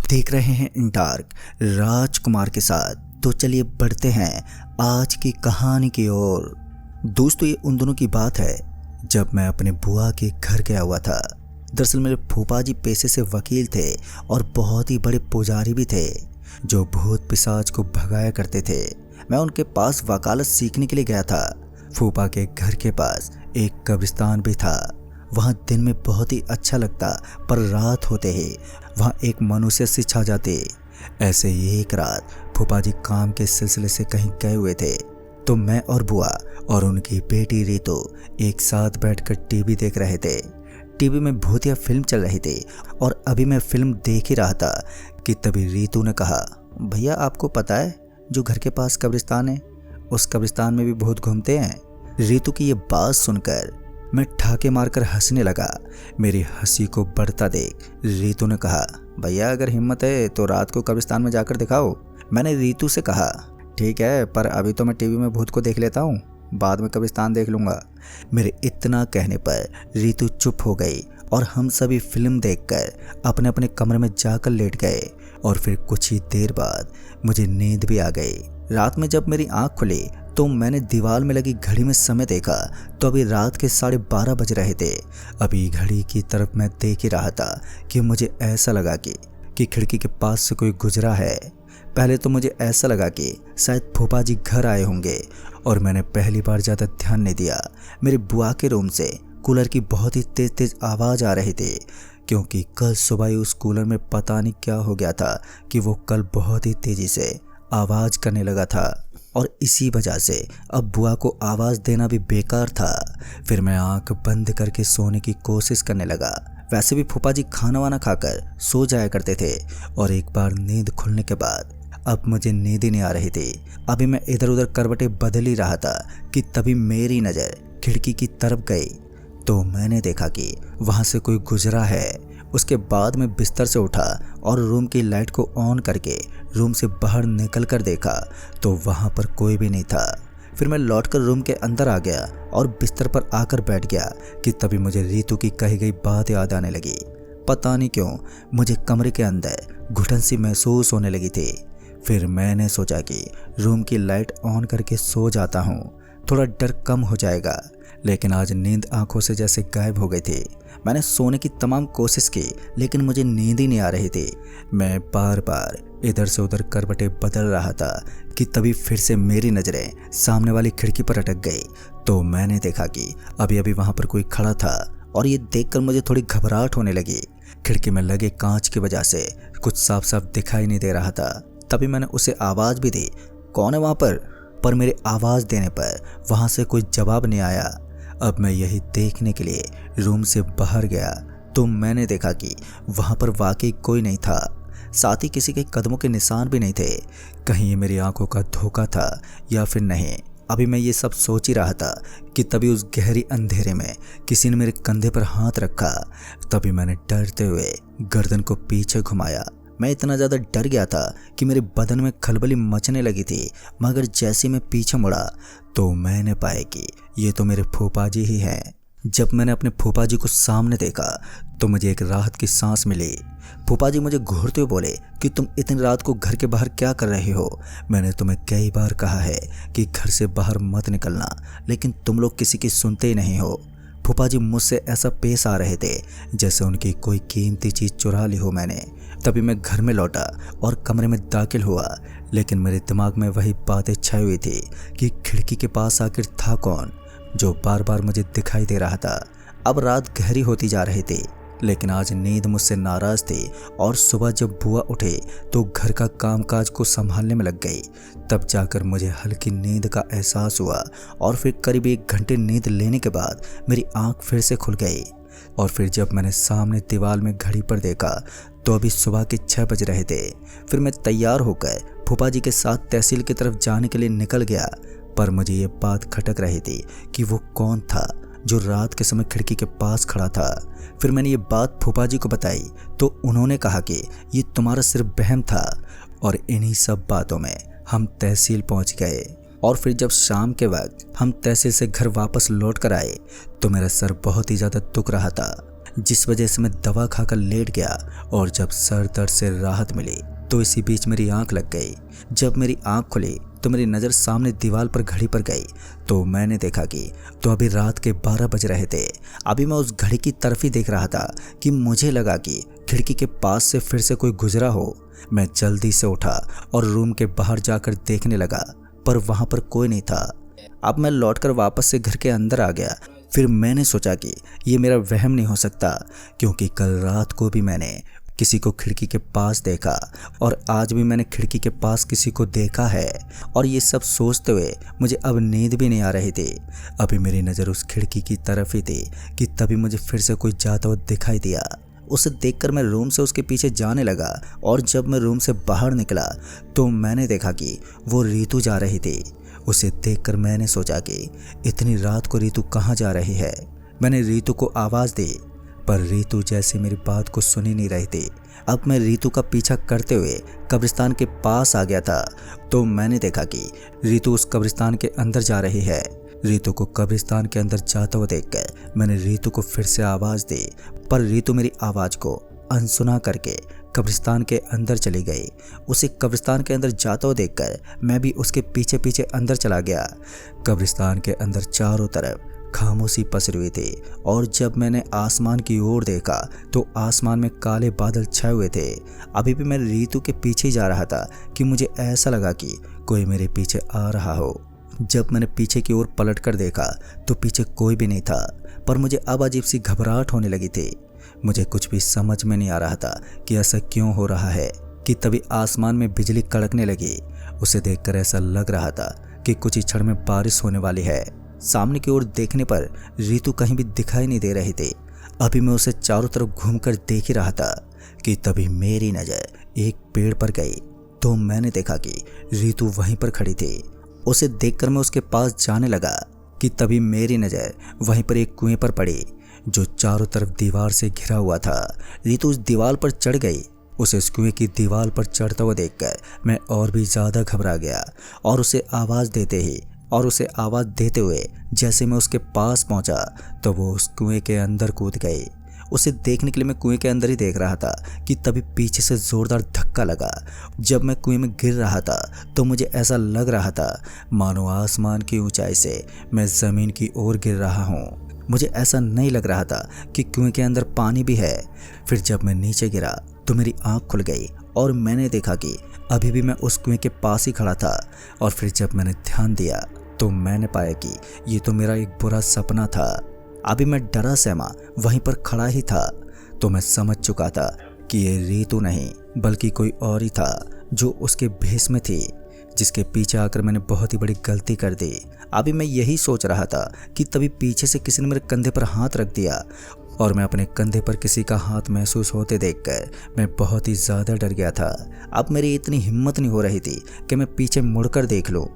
देख रहे हैं इन डार्क राजकुमार के साथ। तो चलिए बढ़ते हैं आज की कहानी की ओर। दोस्तों, ये उन दोनों की बात है जब मैं अपने बुआ के घर गया हुआ था। दरअसल मेरे फूफा जी पेशे से वकील थे और बहुत ही बड़े पुजारी भी थे जो भूत पिशाच को भगाया करते थे। मैं उनके पास वकालत सीखने के लिए गया था। फूफा के घर के पास एक कब्रिस्तान भी था। वहाँ दिन में बहुत ही अच्छा लगता, पर रात होते ही वहाँ एक मनुष्य सी छा जाती। ऐसे ही एक रात फूफा जी काम के सिलसिले से कहीं गए हुए थे, तो मैं और बुआ और उनकी बेटी रीतू एक साथ बैठकर टीवी देख रहे थे। टीवी में भूतिया फिल्म चल रही थी और अभी मैं फिल्म देख ही रहा था कि तभी रीतू ने कहा, भैया आपको पता है जो घर के पास कब्रिस्तान है, उस कब्रिस्तान में भी भूत घूमते हैं। रीतू की ये बात सुनकर मैं ठाके मारकर हंसने लगा। मेरी हंसी को बढ़ता देख रीतू ने कहा, भैया अगर हिम्मत है तो रात को कब्रिस्तान में जाकर दिखाओ। मैंने रीतू से कहा, ठीक है, पर अभी तो मैं टीवी में भूत को देख लेता हूँ, बाद में कब्रिस्तान देख लूँगा। मेरे इतना कहने पर रीतू चुप हो गई और हम सभी फिल्म देखकर अपने अपने कमरे में जाकर लेट गए। और फिर कुछ ही देर बाद मुझे नींद भी आ गई। रात में जब मेरी आँख खुली तो मैंने दीवार में लगी घड़ी में समय देखा तो अभी रात के 12:30 बज रहे थे। अभी घड़ी की तरफ मैं देख ही रहा था कि मुझे ऐसा लगा कि खिड़की के पास से कोई गुजरा है। पहले तो मुझे ऐसा लगा कि शायद फूफा जी घर आए होंगे और मैंने पहली बार ज़्यादा ध्यान नहीं दिया। मेरी बुआ के रूम से कूलर की बहुत ही तेज तेज आवाज़ आ रही थी, क्योंकि कल सुबह ही उस कूलर में पता नहीं क्या हो गया था कि वो कल बहुत ही तेज़ी से आवाज़ करने लगा था और इसी वजह से अब बुआ को आवाज़ देना भी बेकार था। फिर मैं आंख बंद करके सोने की कोशिश करने लगा। वैसे भी फूफा जी खाना वाना खाकर सो जाया करते थे और एक बार नींद खुलने के बाद अब मुझे नींद ही नहीं आ रही थी। अभी मैं इधर उधर करवटें बदल ही रहा था कि तभी मेरी नज़र खिड़की की तरफ गई तो मैंने देखा कि वहाँ से कोई गुजरा है। उसके बाद मैं बिस्तर से उठा और रूम की लाइट को ऑन करके रूम से बाहर निकल कर देखा तो वहाँ पर कोई भी नहीं था। फिर मैं लौटकर रूम के अंदर आ गया और बिस्तर पर आकर बैठ गया कि तभी मुझे रीतू की कही गई बात याद आने लगी। पता नहीं क्यों मुझे कमरे के अंदर घुटन सी महसूस होने लगी थी। फिर मैंने सोचा कि रूम की लाइट ऑन करके सो जाता हूँ, थोड़ा डर कम हो जाएगा। लेकिन आज नींद आंखों से जैसे गायब हो गई थी। मैंने सोने की तमाम कोशिश की लेकिन मुझे नींद ही नहीं आ रही थी। मैं बार बार इधर से उधर करवटें बदल रहा था कि तभी फिर से मेरी नज़रें सामने वाली खिड़की पर अटक गई तो मैंने देखा कि अभी अभी वहाँ पर कोई खड़ा था और ये देखकर मुझे थोड़ी घबराहट होने लगी। खिड़की में लगे कांच की वजह से कुछ साफ साफ दिखाई नहीं दे रहा था। तभी मैंने उसे आवाज़ भी दी, कौन है वहाँ पर मेरी आवाज़ देने पर वहाँ से कोई जवाब नहीं आया। अब मैं यही देखने के लिए रूम से बाहर गया तो मैंने देखा कि वहाँ पर वाकई कोई नहीं था, साथ ही किसी के कदमों के निशान भी नहीं थे। कहीं ये मेरी आंखों का धोखा था या फिर नहीं। अभी मैं ये सब सोच ही रहा था कि तभी उस गहरी अंधेरे में किसी ने मेरे कंधे पर हाथ रखा। तभी मैंने डरते हुए गर्दन को पीछे घुमाया। मैं इतना ज़्यादा डर गया था कि मेरे बदन में खलबली मचने लगी थी, मगर जैसे मैं पीछे मुड़ा तो मैंने पाया कि ये तो मेरे फूफा जी ही हैं। जब मैंने अपने फूफा जी को सामने देखा तो मुझे एक राहत की सांस मिली। फूफा जी मुझे घूरते हुए बोले कि तुम इतनी रात को घर के बाहर क्या कर रहे हो? मैंने तुम्हें कई बार कहा है कि घर से बाहर मत निकलना, लेकिन तुम लोग किसी की सुनते ही नहीं हो। फूफा जी मुझसे ऐसा पेश आ रहे थे जैसे उनकी कोई कीमती चीज़ चुरा ली हो मैंने। तभी मैं घर में लौटा और कमरे में दाखिल हुआ, लेकिन मेरे दिमाग में वही बातें छाई हुई थी कि खिड़की के पास आखिर था कौन जो बार बार मुझे दिखाई दे रहा था। अब रात गहरी होती जा रही थी, लेकिन आज नींद मुझसे नाराज़ थी और सुबह जब बुआ उठे तो घर का कामकाज को संभालने में लग गई। तब जाकर मुझे हल्की नींद का एहसास हुआ और फिर करीब 1 घंटे नींद लेने के बाद मेरी आंख फिर से खुल गई। और फिर जब मैंने सामने दीवार में घड़ी पर देखा तो अभी सुबह के 6 बज रहे थे। फिर मैं तैयार होकर फूफा जी के साथ तहसील की तरफ जाने के लिए निकल गया, पर मुझे ये बात खटक रही थी कि वो कौन था जो रात के समय खिड़की के पास खड़ा था। फिर मैंने ये बात फूफा जी को बताई तो उन्होंने कहा कि ये तुम्हारा सिर्फ वहम था। और इन्हीं सब बातों में हम तहसील पहुंच गए। और फिर जब शाम के वक्त हम तहसील से घर वापस लौट कर आए तो मेरा सर बहुत ही ज़्यादा दुख रहा था। जिस वजह से मैं दवा खाकर लेट गया और जब सर दर्द से राहत मिली तो इसी बीच मेरी आंख लग गई। जब मेरी आंख खुली तो मेरी नज़र सामने दीवार पर घड़ी पर गई तो मैंने देखा कि तो अभी रात के 12 बज रहे थे। अभी मैं उस घड़ी की तरफ ही देख रहा था कि मुझे लगा कि खिड़की के पास से फिर से कोई गुजरा हो। मैं जल्दी से उठा और रूम के बाहर जाकर देखने लगा, पर वहाँ पर कोई नहीं था। अब मैं लौटकर वापस से घर के अंदर आ गया। फिर मैंने सोचा कि ये मेरा वहम नहीं हो सकता, क्योंकि कल रात को भी मैंने किसी को खिड़की के पास देखा और आज भी मैंने खिड़की के पास किसी को देखा है। और ये सब सोचते हुए मुझे अब नींद भी नहीं आ रही थी। अभी मेरी नज़र उस खिड़की की तरफ ही थी कि तभी मुझे फिर से कोई जाता हुआ दिखाई दिया। उसे देखकर मैं रूम से उसके पीछे जाने लगा और जब मैं रूम से बाहर निकला तो मैंने देखा कि वो रीतू जा रही थी। उसे देखकर मैंने सोचा कि इतनी रात को रीतू कहाँ जा रही है। मैंने रीतू को आवाज़ दी, पर रीतू जैसे मेरी बात को सुन ही नहीं रही थी। अब मैं रीतू का पीछा करते हुए कब्रिस्तान के पास आ गया था तो मैंने देखा कि रीतू उस कब्रिस्तान के अंदर जा रही है। रीतू को कब्रिस्तान के अंदर जाता हुआ देखकर मैंने रीतू को फिर से आवाज़ दी, पर रीतू मेरी आवाज़ को अनसुना करके कब्रिस्तान के अंदर चली गई। उसे कब्रिस्तान के अंदर जाता हुआ देखकर मैं भी उसके पीछे पीछे अंदर चला गया। कब्रिस्तान के अंदर चारों तरफ खामोशी पसरी हुई थी और जब मैंने आसमान की ओर देखा तो आसमान में काले बादल छाए हुए थे। अभी भी मैं रीतू के पीछे जा रहा था कि मुझे ऐसा लगा कि कोई मेरे पीछे आ रहा हो। जब मैंने पीछे की ओर पलट कर देखा तो पीछे कोई भी नहीं था, पर मुझे अब अजीब सी घबराहट होने लगी थी। मुझे कुछ भी समझ में नहीं आ रहा था कि ऐसा क्यों हो रहा है कि तभी आसमान में बिजली कड़कने लगी। उसे देखकर ऐसा लग रहा था कि कुछ ही क्षण में बारिश होने वाली है। सामने की ओर देखने पर रीतू कहीं भी दिखाई नहीं दे रही थी। अभी मैं उसे चारों तरफ घूमकर देख ही रहा था कि तभी मेरी नज़र एक पेड़ पर गई तो मैंने देखा कि रीतू वहीं पर खड़ी थी। उसे देखकर मैं उसके पास जाने लगा कि तभी मेरी नज़र वहीं पर एक कुएं पर पड़ी जो चारों तरफ दीवार से घिरा हुआ था। रीतू उस दीवार पर चढ़ गई। उसे इस कुएं की दीवार पर चढ़ता हुआ देखकर मैं और भी ज़्यादा घबरा गया और उसे आवाज़ देते हुए जैसे मैं उसके पास पहुंचा तो वो उस कुएं के अंदर कूद गई। उसे देखने के लिए मैं कुएं के अंदर ही देख रहा था कि तभी पीछे से ज़ोरदार धक्का लगा। जब मैं कुएं में गिर रहा था तो मुझे ऐसा लग रहा था मानो आसमान की ऊंचाई से मैं ज़मीन की ओर गिर रहा हूँ। मुझे ऐसा नहीं लग रहा था कि कुएं के अंदर पानी भी है। फिर जब मैं नीचे गिरा तो मेरी आँख खुल गई और मैंने देखा कि अभी भी मैं उस कुएं के पास ही खड़ा था। और फिर जब मैंने ध्यान दिया तो मैंने पाया कि ये तो मेरा एक बुरा सपना था। अभी मैं डरा सहमा वहीं पर खड़ा ही था तो मैं समझ चुका था कि ये रीतू नहीं बल्कि कोई और ही था जो उसके भेष में थी, जिसके पीछे आकर मैंने बहुत ही बड़ी गलती कर दी। अभी मैं यही सोच रहा था कि तभी पीछे से किसी ने मेरे कंधे पर हाथ रख दिया और मैं अपने कंधे पर किसी का हाथ महसूस होते देखकर मैं बहुत ही ज़्यादा डर गया था। अब मेरी इतनी हिम्मत नहीं हो रही थी कि मैं पीछे मुड़कर देख लूँ।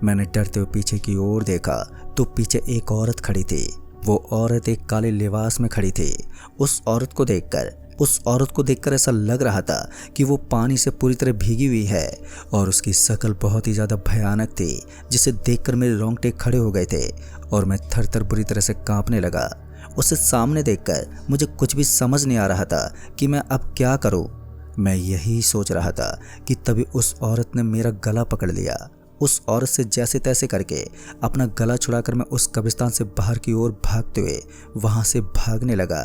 मैंने डरते हुए पीछे की ओर देखा तो पीछे एक औरत खड़ी थी। वो औरत एक काले लिबास में खड़ी थी। उस औरत को देखकर ऐसा लग रहा था कि वो पानी से पूरी तरह भीगी हुई है और उसकी शक्ल बहुत ही ज़्यादा भयानक थी, जिसे देखकर मेरे रोंगटे खड़े हो गए थे और मैं थर-थर बुरी तरह से कांपने लगा। उसे सामने देखकर मुझे कुछ भी समझ नहीं आ रहा था कि मैं अब क्या करूं। मैं यही सोच रहा था कि तभी उस औरत ने मेरा गला पकड़ लिया। उस औरत से जैसे तैसे करके अपना गला छुड़ाकर मैं उस कब्रिस्तान से बाहर की ओर भागते हुए वहां से भागने लगा।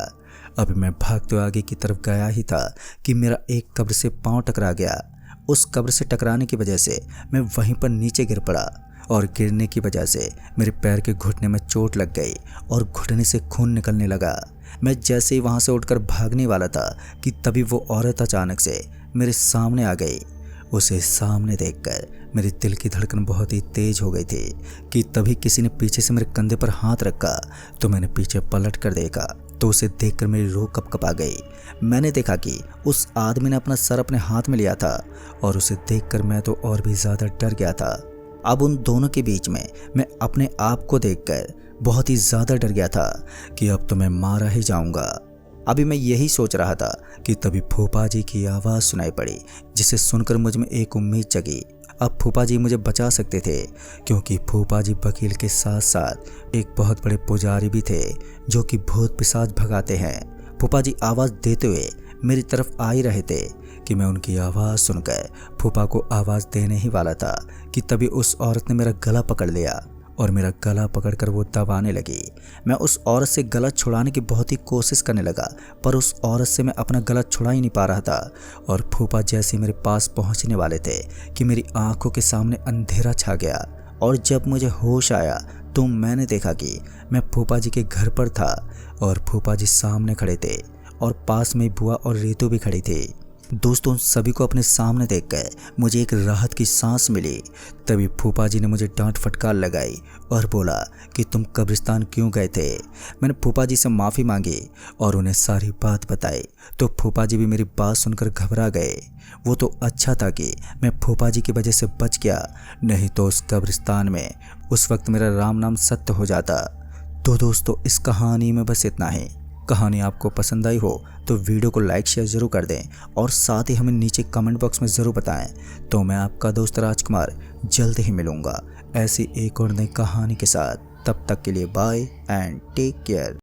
अभी मैं भागते हुए आगे की तरफ गया ही था कि मेरा एक कब्र से पांव टकरा गया। उस कब्र से टकराने की वजह से मैं वहीं पर नीचे गिर पड़ा और गिरने की वजह से मेरे पैर के घुटने में चोट लग गई और घुटने से खून निकलने लगा। मैं जैसे ही वहां से उठकर भागने वाला था कि तभी वो औरत अचानक से मेरे सामने आ गई। उसे सामने देखकर मेरे दिल की धड़कन बहुत ही तेज हो गई थी कि तभी किसी ने पीछे से मेरे कंधे पर हाथ रखा तो मैंने पीछे पलट कर देखा तो उसे देखकर मेरी रूह कपकपा गई। मैंने देखा कि उस आदमी ने अपना सर अपने हाथ में लिया था और उसे देखकर मैं तो और भी ज़्यादा डर गया था। अब उन दोनों के बीच में मैं अपने आप को देखकर बहुत ही ज़्यादा डर गया था कि अब तो मैं मारा ही जाऊंगा। अभी मैं यही सोच रहा था कि तभी फूफा जी की आवाज़ सुनाई पड़ी, जिसे सुनकर मुझ में एक उम्मीद जगी। अब फूफा जी मुझे बचा सकते थे, क्योंकि फूफा जी वकील के साथ साथ एक बहुत बड़े पुजारी भी थे जो कि भूत पिशाच भगाते हैं। फूफा जी आवाज़ देते हुए मेरी तरफ आ ही रहे थे कि मैं उनकी आवाज़ सुनकर फूफा को आवाज़ देने ही वाला था कि तभी उस औरत ने मेरा गला पकड़ लिया और मेरा गला पकड़कर वो दबाने लगी। मैं उस औरत से गला छुड़ाने की बहुत ही कोशिश करने लगा, पर उस औरत से मैं अपना गला छुड़ा ही नहीं पा रहा था। और फूफा जैसे मेरे पास पहुंचने वाले थे कि मेरी आंखों के सामने अंधेरा छा गया। और जब मुझे होश आया तो मैंने देखा कि मैं फूफा जी के घर पर था और फूफा जी सामने खड़े थे और पास में बुआ और रीतू भी खड़ी थी। दोस्तों, सभी को अपने सामने देखकर मुझे एक राहत की सांस मिली। तभी फूफा जी ने मुझे डांट फटकार लगाई और बोला कि तुम कब्रिस्तान क्यों गए थे। मैंने फूफा जी से माफ़ी मांगी और उन्हें सारी बात बताई तो फूफा जी भी मेरी बात सुनकर घबरा गए। वो तो अच्छा था कि मैं फूफा जी की वजह से बच गया, नहीं तो उस कब्रिस्तान में उस वक्त मेरा राम नाम सत्य हो जाता। तो दोस्तों, इस कहानी में बस इतना ही। कहानी आपको पसंद आई हो तो वीडियो को लाइक शेयर ज़रूर कर दें और साथ ही हमें नीचे कमेंट बॉक्स में ज़रूर बताएं। तो मैं आपका दोस्त राजकुमार जल्द ही मिलूँगा ऐसी एक और नई कहानी के साथ। तब तक के लिए बाय एंड टेक केयर।